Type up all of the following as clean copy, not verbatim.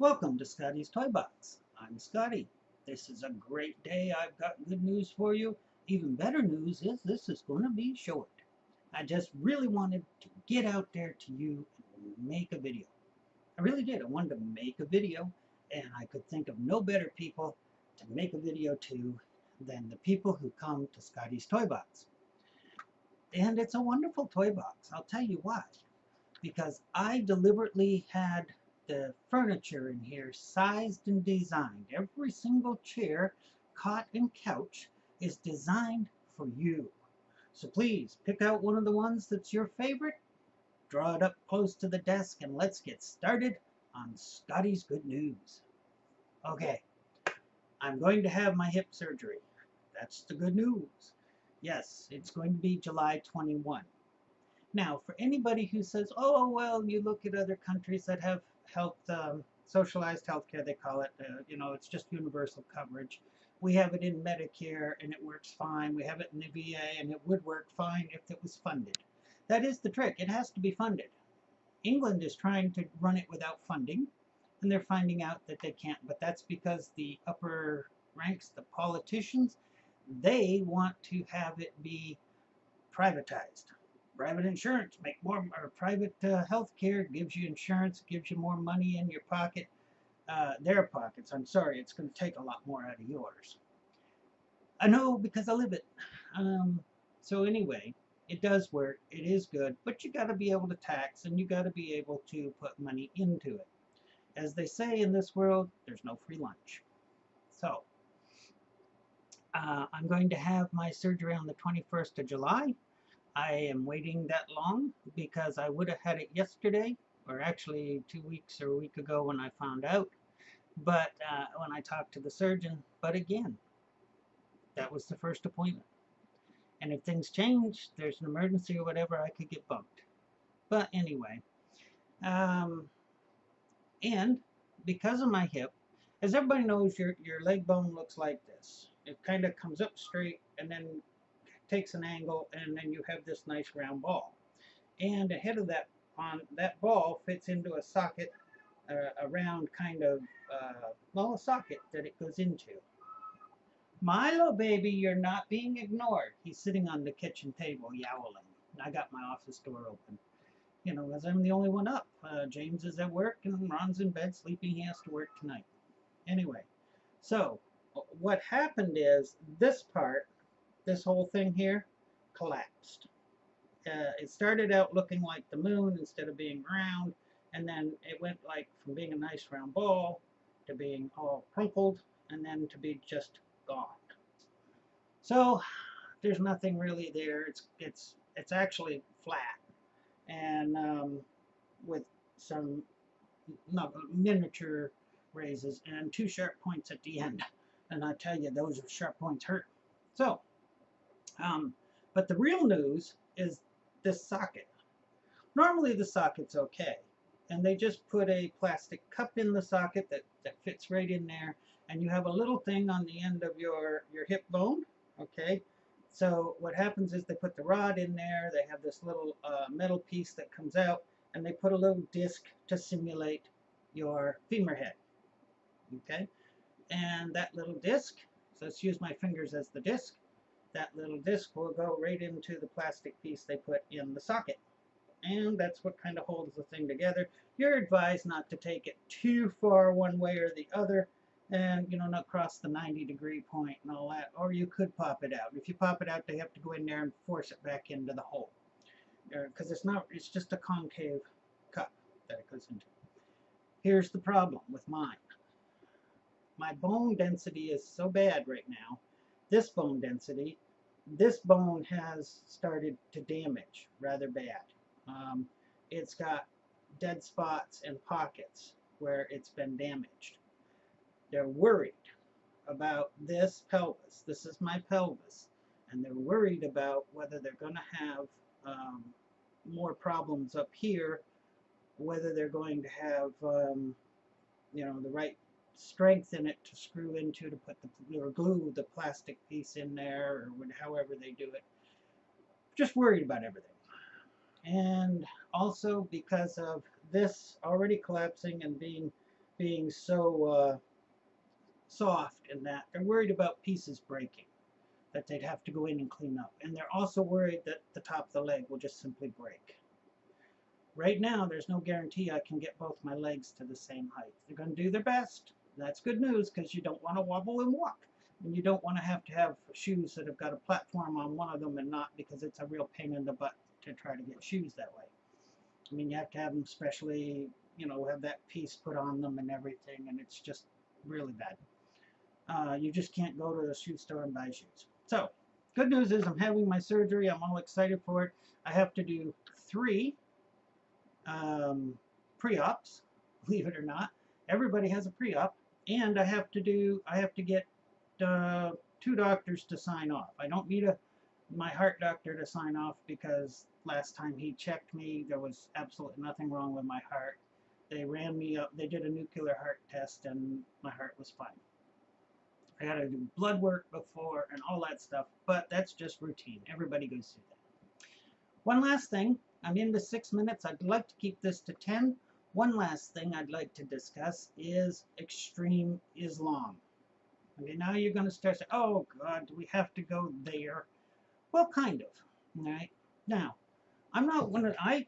Welcome to Scottie's Toy Box. I'm Scottie. This is a great day. I've got good news for you. Even better news is this is going to be short. I just really wanted to get out there to you and make a video. I really did. I wanted to make a video, and I could think of no better people to make a video to than the people who come to Scottie's Toy Box. And it's a wonderful toy box. I'll tell you why. Because I deliberately had the furniture in here sized and designed. Every single chair, cot, and couch is designed for you. So please pick out one of the ones that's your favorite, draw it up close to the desk, and let's get started on Scottie's Good News. Okay, I'm going to have my hip surgery. That's the good news. Yes, it's going to be July 21. Now, for anybody who says, oh, well, you look at other countries that have health, socialized healthcare, they call it, it's just universal coverage. We have it in Medicare and it works fine. We have it in the VA and it would work fine if it was funded. That is the trick. It has to be funded. England is trying to run it without funding, and they're finding out that they can't. But that's because the upper ranks, the politicians, they want to have it be privatized. Private insurance, make more, or private health care gives you insurance, gives you more money in your pocket, their pockets. I'm sorry, it's going to take a lot more out of yours. I know because I live it. So anyway, it does work. It is good, but you got to be able to tax and you got to be able to put money into it. As they say in this world, there's no free lunch. So I'm going to have my surgery on the 21st of July. I am waiting that long because I would have had it yesterday, or actually 2 weeks or a week ago when I found out, but when I talked to the surgeon. But again, that was the first appointment. And if things change, there's an emergency or whatever, I could get bumped. But anyway, um, and because of my hip, as everybody knows, your leg bone looks like this. It kind of comes up straight and then takes an angle, and then you have this nice round ball. And ahead of that, on that ball fits into a socket, a round kind of, a socket that it goes into. Milo, baby, you're not being ignored. He's sitting on the kitchen table yowling. I got my office door open, as I'm the only one up. James is at work and Ron's in bed sleeping. He has to work tonight. Anyway, so what happened is this part, this whole thing here, collapsed. It started out looking like the moon instead of being round, and then it went like from being a nice round ball to being all crumpled, and then to be just gone. So there's nothing really there. It's actually flat, and with some miniature raises and two sharp points at the end. And I tell you, those sharp points hurt. So, but the real news is this socket. Normally the socket's okay, and they just put a plastic cup in the socket that fits right in there, and you have a little thing on the end of your hip bone, okay? So what happens is they put the rod in there, they have this little metal piece that comes out, and they put a little disc to simulate your femur head, okay? And that little disc, so let's use my fingers as the disc, that little disc will go right into the plastic piece they put in the socket. And that's what kind of holds the thing together. You're advised not to take it too far one way or the other, and not cross the 90-degree point and all that, or you could pop it out. If you pop it out, they have to go in there and force it back into the hole, because it's just a concave cup that it goes into. Here's the problem with mine. My bone density is so bad right now. This bone density, this bone has started to damage rather bad. It's got dead spots and pockets where it's been damaged. They're worried about this pelvis. This is my pelvis. And they're worried about whether they're going to have more problems up here, whether they're going to have, the right strength in it to screw into to put or glue the plastic piece in there, or however they do it. Just worried about everything. And also because of this already collapsing and being being so soft in that they're worried about pieces breaking, that they'd have to go in and clean up. And they're also worried that the top of the leg will just simply break. Right now, there's no guarantee I can get both my legs to the same height. They're going to do their best. That's good news because you don't want to wobble and walk. And you don't want to have shoes that have got a platform on one of them and not, because it's a real pain in the butt to try to get shoes that way. I mean, you have to have them specially, have that piece put on them and everything, and it's just really bad. You just can't go to the shoe store and buy shoes. So, good news is I'm having my surgery. I'm all excited for it. I have to do 3 pre-ops, believe it or not. Everybody has a pre-op, and I have to get 2 doctors to sign off. I don't need my heart doctor to sign off because last time he checked me, there was absolutely nothing wrong with my heart. They ran me up, they did a nuclear heart test, and my heart was fine. I got to do blood work before and all that stuff, but that's just routine. Everybody goes through that. One last thing, I'm into 6 minutes. I'd like to keep this to 10. One last thing I'd like to discuss is extreme Islam. Okay, now you're going to start saying, oh God, do we have to go there? Well, kind of. All right. Now, I'm not one of, I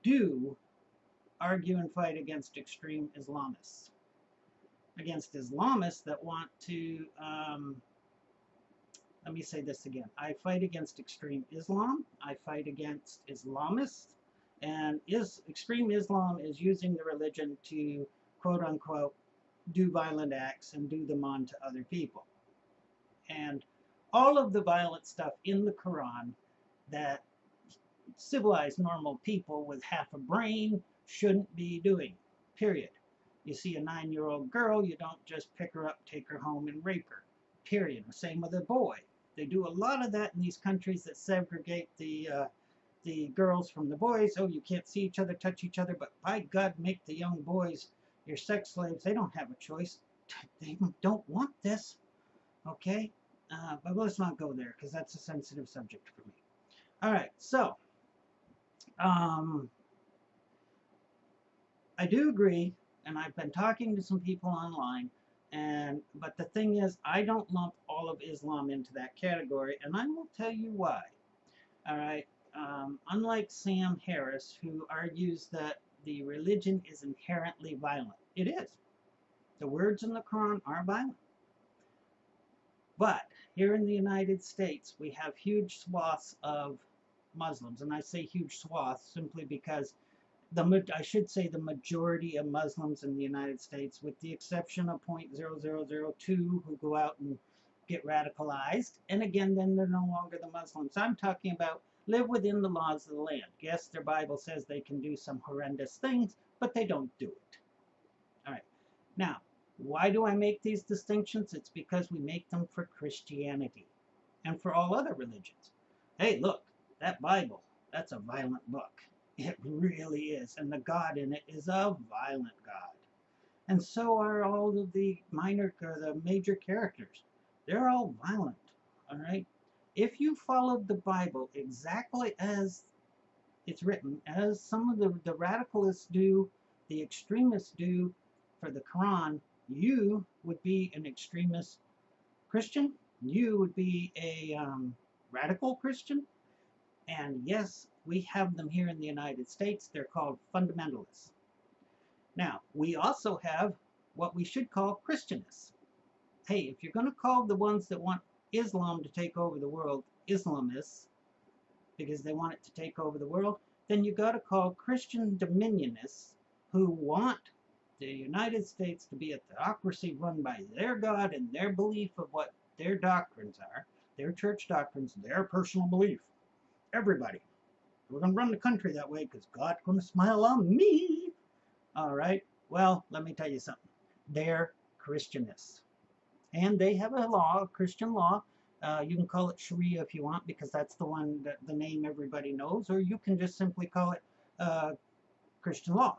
do argue and fight against extreme Islamists. Against Islamists that want to, let me say this again. I fight against extreme Islam. I fight against Islamists. And extreme Islam is using the religion to, quote unquote, do violent acts and do them on to other people. And all of the violent stuff in the Quran that civilized normal people with half a brain shouldn't be doing, period. You see a 9-year-old girl, you don't just pick her up, take her home, and rape her, period. Same with a boy. They do a lot of that in these countries that segregate the girls from the boys. Oh, you can't see each other, touch each other, but by God, make the young boys your sex slaves. They don't have a choice. They don't want this, okay? But let's not go there because that's a sensitive subject for me. All right, so I do agree, and I've been talking to some people online, but the thing is, I don't lump all of Islam into that category, and I will tell you why. All right, unlike Sam Harris, who argues that the religion is inherently violent, it is. The words in the Quran are violent. But here in the United States, we have huge swaths of Muslims, and I say huge swaths simply because I should say the majority of Muslims in the United States, with the exception of 0.0002 who go out and get radicalized, and again, then they're no longer the Muslims. I'm talking about live within the laws of the land. Yes, their Bible says they can do some horrendous things, but they don't do it. All right. Now, why do I make these distinctions? It's because we make them for Christianity and for all other religions. Hey, look, that Bible, that's a violent book. It really is. And the God in it is a violent God. And so are all of the major characters. They're all violent. All right. If you followed the Bible exactly as it's written, as some of the radicalists do, the extremists do for the Quran, you would be an extremist Christian. You would be a radical Christian. And yes, we have them here in the United States. They're called fundamentalists. Now, we also have what we should call Christianists. Hey, if you're going to call the ones that want Islam to take over the world Islamists, because they want it to take over the world, then you got to call Christian dominionists who want the United States to be a theocracy run by their God and their belief of what their doctrines are, their church doctrines, their personal belief. Everybody. We're going to run the country that way because God's going to smile on me. All right. Well, let me tell you something. They're Christianists. And they have a law, a Christian law. You can call it Sharia if you want because that's the name everybody knows. Or you can just simply call it Christian law.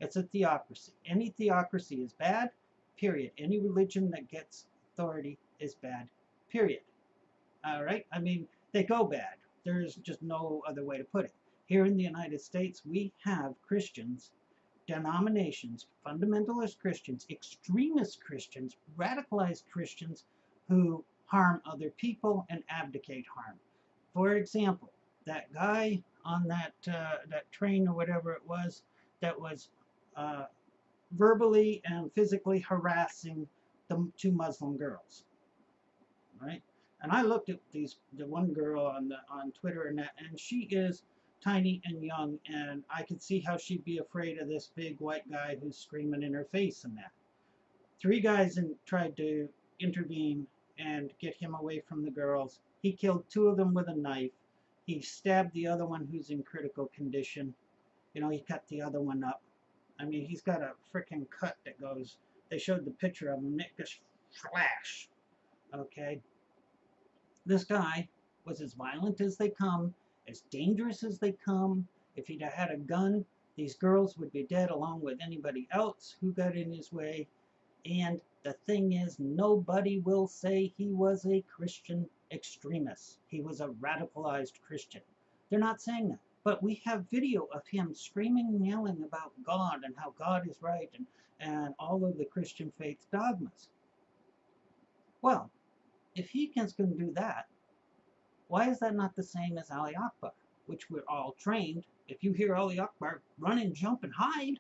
It's a theocracy. Any theocracy is bad, period. Any religion that gets authority is bad, period. All right? I mean, they go bad. There's just no other way to put it. Here in the United States, we have Christians, denominations, fundamentalist Christians, extremist Christians, radicalized Christians who harm other people and abdicate harm. For example, that guy on that train or whatever it was that was uh, verbally and physically harassing the two Muslim girls, right? And I looked at the one girl on Twitter and she is tiny and young, and I could see how she'd be afraid of this big white guy who's screaming in her face and that. Three guys tried to intervene and get him away from the girls. He killed two of them with a knife. He stabbed the other one who's in critical condition. You know, he cut the other one up. I mean, he's got a freaking cut that goes, they showed the picture of him, it just flash. Okay? This guy was as violent as they come, as dangerous as they come. If he'd had a gun, these girls would be dead along with anybody else who got in his way. And the thing is, nobody will say he was a Christian extremist. He was a radicalized Christian. They're not saying that. But we have video of him screaming and yelling about God and how God is right and all of the Christian faith dogmas. Well, if he can do that, why is that not the same as Ali Akbar, which we're all trained? If you hear Ali Akbar, run and jump and hide.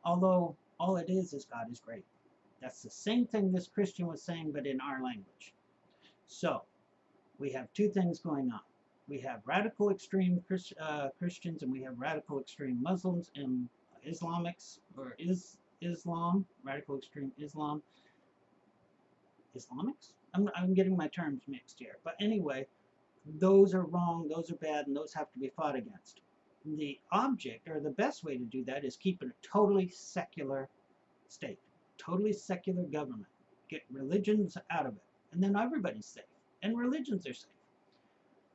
Although all it is God is great. That's the same thing this Christian was saying, but in our language. So, we have two things going on. We have radical extreme Christians and we have radical extreme Muslims and Islamics, or Islam, radical extreme Islam. Islamics? I'm getting my terms mixed here. But anyway, those are wrong, those are bad, and those have to be fought against. The object, or the best way to do that, is keep it a totally secular state. Totally secular government. Get religions out of it. And then everybody's safe. And religions are safe.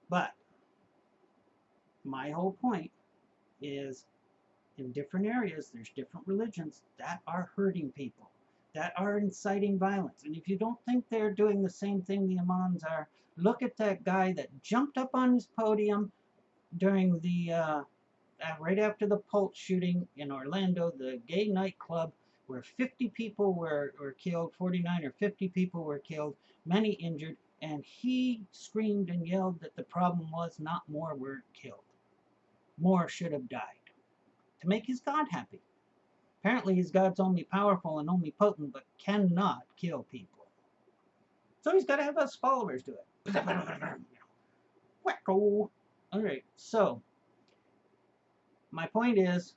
But my whole point is in different areas, there's different religions that are hurting people, that are inciting violence. And if you don't think they're doing the same thing the imams are, look at that guy that jumped up on his podium during the right after the Pulse shooting in Orlando, the gay nightclub, where 50 people were killed, 49 or 50 people were killed, many injured, and he screamed and yelled that the problem was not more were killed. More should have died. To make his God happy. Apparently his God's only powerful and only potent, but cannot kill people. So he's got to have us followers do it. Wacko. Alright, so my point is,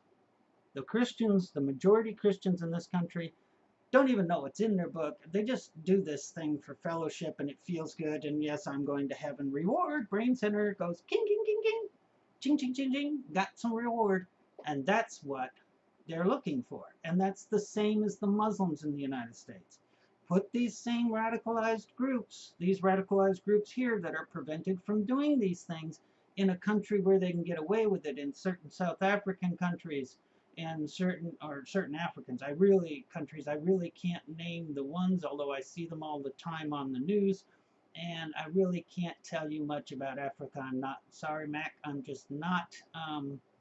the Christians, the majority Christians in this country, don't even know what's in their book. They just do this thing for fellowship and it feels good. And yes, I'm going to heaven. Reward. Brain center goes king, king, king, king. Ching, ching, ching, ching. Got some reward. And that's what they're looking for. And that's the same as the Muslims in the United States. Put these same radicalized groups, these radicalized groups here that are prevented from doing these things in a country where they can get away with it, in certain South African countries, and certain Africans. I really can't name the ones, although I see them all the time on the news, and I really can't tell you much about Africa. I'm not sorry, Mac. I'm just not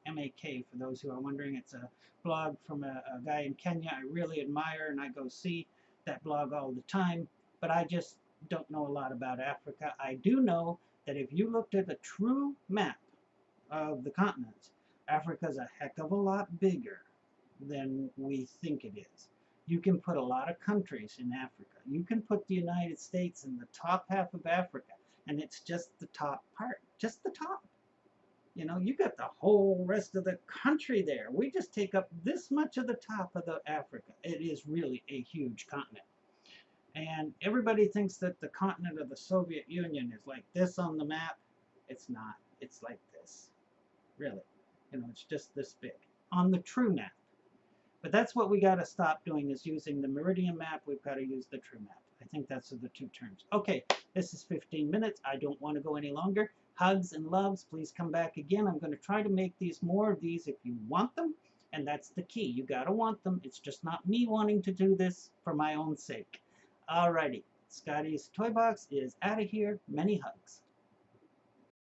MAK, for those who are wondering. It's a blog from a guy in Kenya I really admire, and I go see that blog all the time. But I just don't know a lot about Africa. I do know that if you looked at a true map of the continents, Africa's a heck of a lot bigger than we think it is. You can put a lot of countries in Africa. You can put the United States in the top half of Africa, and it's just the top part, just the top. You know, you got the whole rest of the country there. We just take up this much of the top of the Africa. It is really a huge continent. And everybody thinks that the continent of the Soviet Union is like this on the map. It's not. It's like this. Really. You know, it's just this big on the true map. But that's what we got to stop doing, is using the meridian map. We've got to use the true map. I think that's the two terms. Okay, this is 15 minutes. I don't want to go any longer. Hugs and loves. Please come back again. I'm going to try to make these more of these if you want them. And that's the key. You got to want them. It's just not me wanting to do this for my own sake. Alrighty. Scottie's Toy Box is out of here. Many hugs.